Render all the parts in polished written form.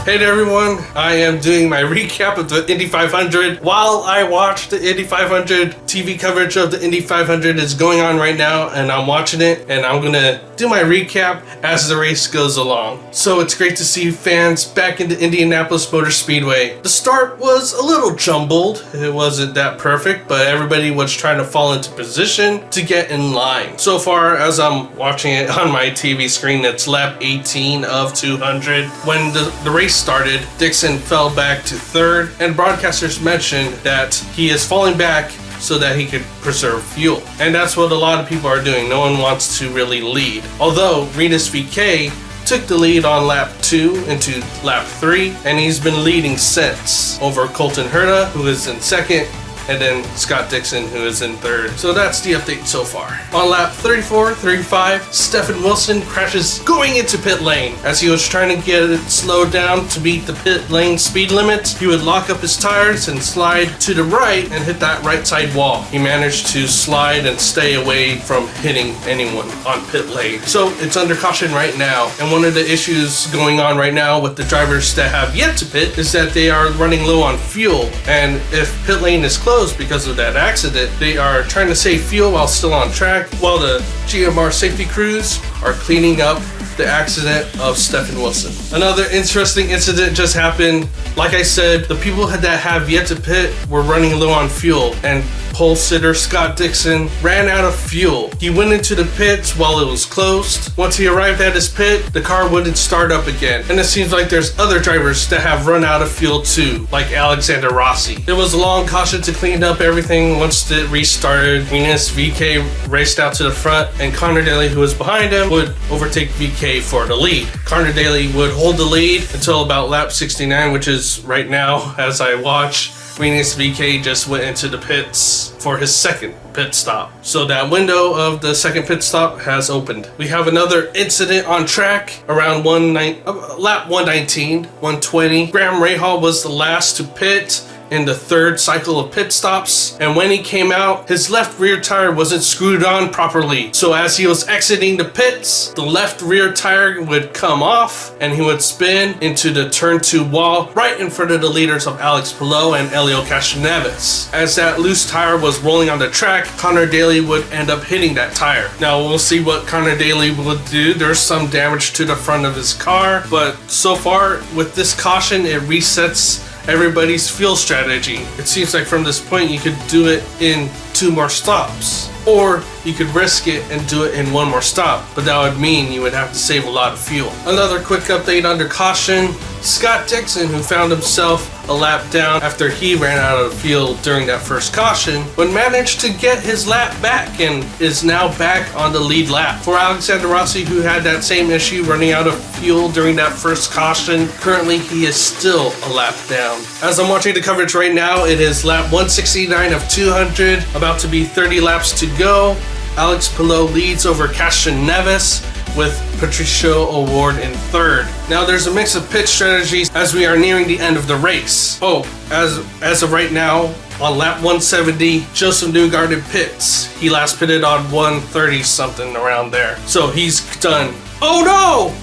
Hey there everyone, I am doing my recap of the Indy 500. While I watch the Indy 500, TV coverage of the Indy 500 is going on right now and I'm watching it and I'm gonna do my recap as the race goes along. So it's great to see fans back into Indianapolis Motor Speedway. The start was a little jumbled, it wasn't that perfect, but everybody was trying to fall into position to get in line. So far as I'm watching it on my TV screen, it's lap 18 of 200. When the race started, Dixon fell back to third, and broadcasters mentioned that he is falling back so that he could preserve fuel. And that's what a lot of people are doing. No one wants to really lead. Although Rinus VeeKay took the lead on lap 2 into lap 3, and he's been leading since over Colton Herta, who is in second, and then Scott Dixon, who is in third. So that's the update so far. On lap 34, 35, Stephen Wilson crashes going into pit lane. As he was trying to get it slowed down to beat the pit lane speed limit, he would lock up his tires and slide to the right and hit that right side wall. He managed to slide and stay away from hitting anyone on pit lane. So it's under caution right now. And one of the issues going on right now with the drivers that have yet to pit is that they are running low on fuel. And if pit lane is closed because of that accident, they are trying to save fuel while still on track, while the GMR safety crews are cleaning up the accident of Stephen Wilson. Another interesting incident just happened. Like I said, the people that have yet to pit were running low on fuel, and pole sitter Scott Dixon ran out of fuel. He went into the pits while it was closed. Once he arrived at his pit, the car wouldn't start up again. And it seems like there's other drivers that have run out of fuel too, like Alexander Rossi. It was a long caution to clean up everything once it restarted. Rinus VeeKay raced out to the front, and Connor Daly, who was behind him, would overtake VeeKay for the lead. Connor Daly would hold the lead until about lap 69, which is right now as I watch. Rinus VeeKay just went into the pits for his second pit stop. So that window of the second pit stop has opened. We have another incident on track around lap 119, 120. Graham Rahal was the last to pit in the third cycle of pit stops, and when he came out, his left rear tire wasn't screwed on properly. So as he was exiting the pits, the left rear tire would come off and he would spin into the turn 2 wall right in front of the leaders of Alex Palou and Helio Castroneves. As that loose tire was rolling on the track, Connor Daly would end up hitting that tire. Now we'll see what Connor Daly would do. There's some damage to the front of his car, but so far with this caution, it resets everybody's fuel strategy. It seems like from this point you could do it in 2 more stops, or you could risk it and do it in 1 more stop, but that would mean you would have to save a lot of fuel. Another quick update under caution, Scott Dixon, who found himself a lap down after he ran out of fuel during that first caution, but managed to get his lap back and is now back on the lead lap. For Alexander Rossi, who had that same issue running out of fuel during that first caution, currently he is still a lap down. As I'm watching the coverage right now, it is lap 169 of 200, about to be 30 laps to go. Alex Palou leads over Castroneves, with Patricio O'Ward in third. Now there's a mix of pit strategies as we are nearing the end of the race. As of right now, on lap 170, Joseph Newgarden pits. He last pitted on 130 something around there. So he's done. Oh no!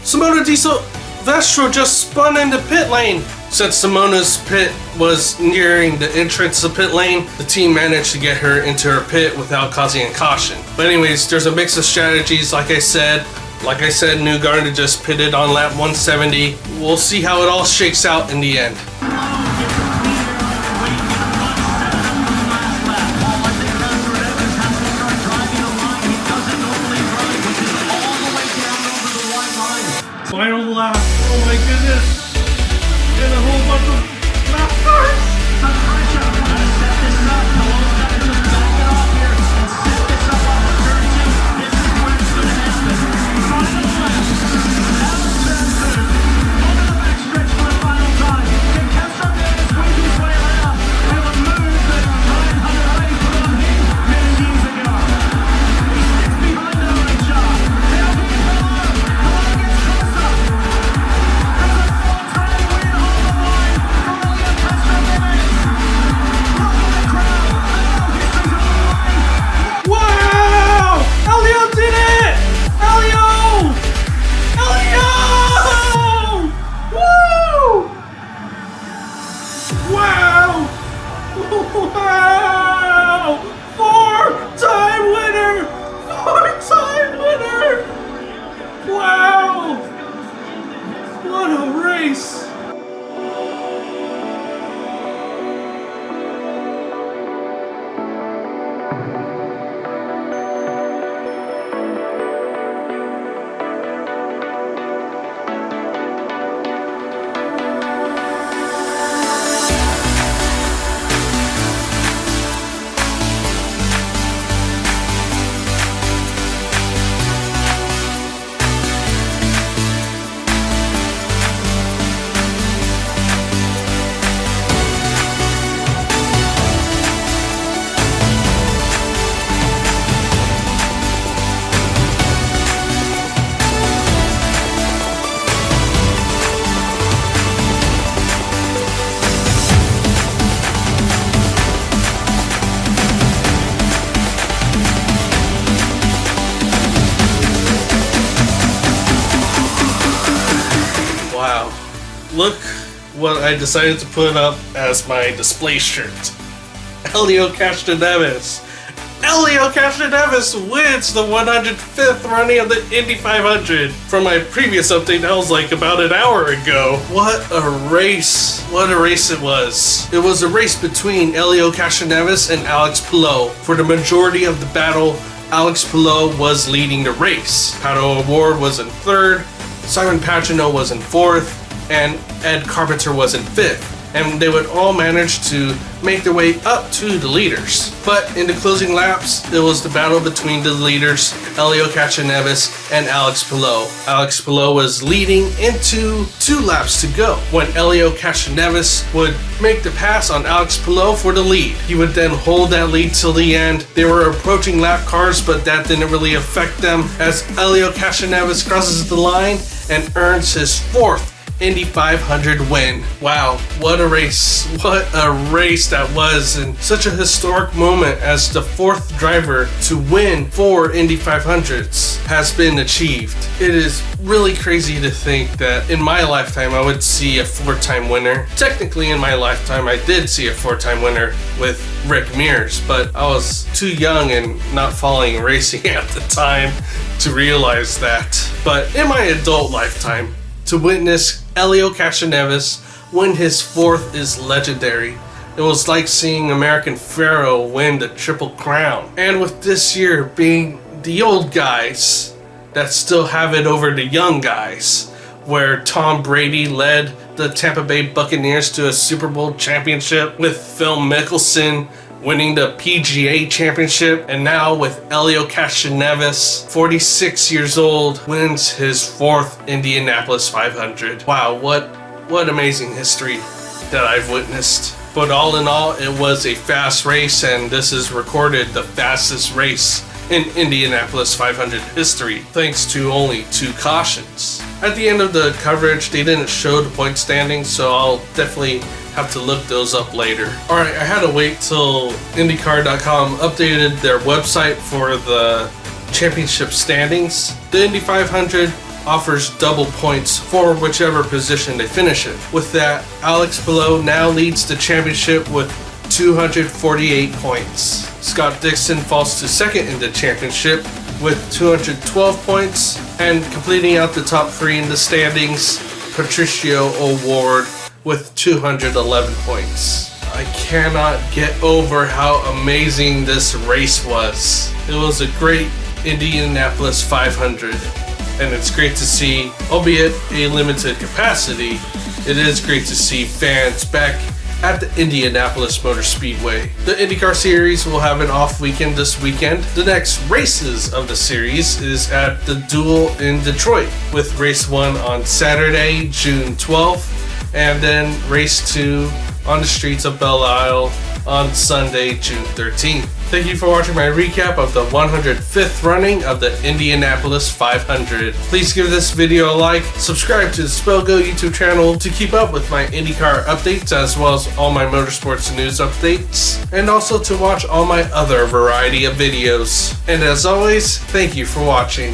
Simona Di Silvestro just spun into pit lane. Since Simona's pit was nearing the entrance of pit lane, the team managed to get her into her pit without causing a caution. But anyways, there's a mix of strategies. Like I said, Newgarden just pitted on lap 170. We'll see how it all shakes out in the end. Final lap. Oh my goodness. And a whole bunch of lap cars. Set this up. Palou's got to just back it off here and set this up on the turn 2. This is where it's going to happen. Final lap. Alex Sanders over the backstretch for the final time. Can Castroneves squeeze his way around? It was moved that Ryan Hunter-Reay put on him many years ago. He sits behind the right shot. Now here's Palou. Palou gets closer. There's a 4-time win on the line. look what I decided to put up as my display shirt. Elio Castroneves. Elio Castroneves wins the 105th running of the Indy 500. From my previous update, that was like about an hour ago. What a race. What a race it was. It was a race between Elio Castroneves and Alex Palou. For the majority of the battle, Alex Palou was leading the race. Pato O'Ward was in third, Simon Pagenaud was in fourth, and Ed Carpenter was in fifth. And they would all manage to make their way up to the leaders. But in the closing laps, it was the battle between the leaders, Elio Castroneves and Alex Palou. Alex Palou was leading into 2 laps to go when Elio Castroneves would make the pass on Alex Palou for the lead. He would then hold that lead till the end. They were approaching lap cars, but that didn't really affect them as Elio Castroneves crosses the line and earns his 4th Indy 500 win. Wow, what a race. What a race that was, and such a historic moment as the 4th driver to win 4 Indy 500s has been achieved. It is really crazy to think that in my lifetime I would see a 4-time winner. Technically in my lifetime I did see a 4-time winner with Rick Mears, but I was too young and not following racing at the time to realize that. But in my adult lifetime, to witness Elio Castroneves win his 4th is legendary. It was like seeing American Pharaoh win the Triple Crown. And with this year being the old guys that still have it over the young guys, where Tom Brady led the Tampa Bay Buccaneers to a Super Bowl championship, with Phil Mickelson winning the PGA championship, and now with Elio Castroneves, 46 years old, wins his 4th Indianapolis 500. Wow, what amazing history that I've witnessed. But all in all, it was a fast race, and this is recorded the fastest race in Indianapolis 500 history, thanks to only 2 cautions. At the end of the coverage, they didn't show the point standings, so I'll definitely have to look those up later. Alright, I had to wait till IndyCar.com updated their website for the championship standings. The Indy 500 offers double points for whichever position they finish in. With that, Alex Palou now leads the championship with 248 points. Scott Dixon falls to second in the championship with 212 points, and completing out the top 3 in the standings, Patricio O'Ward with 211 points. I cannot get over how amazing this race was. It was a great Indianapolis 500, and it's great to see, albeit a limited capacity, it is great to see fans back at the Indianapolis Motor Speedway. The IndyCar series will have an off weekend this weekend. The next races of the series is at the Duel in Detroit, with race 1 on Saturday, June 12th, and then race 2 on the streets of Belle Isle on Sunday, June 13th. Thank you for watching my recap of the 105th running of the Indianapolis 500. Please give this video a like, subscribe to the Spellgo YouTube channel to keep up with my IndyCar updates as well as all my motorsports news updates, and also to watch all my other variety of videos. And as always, thank you for watching.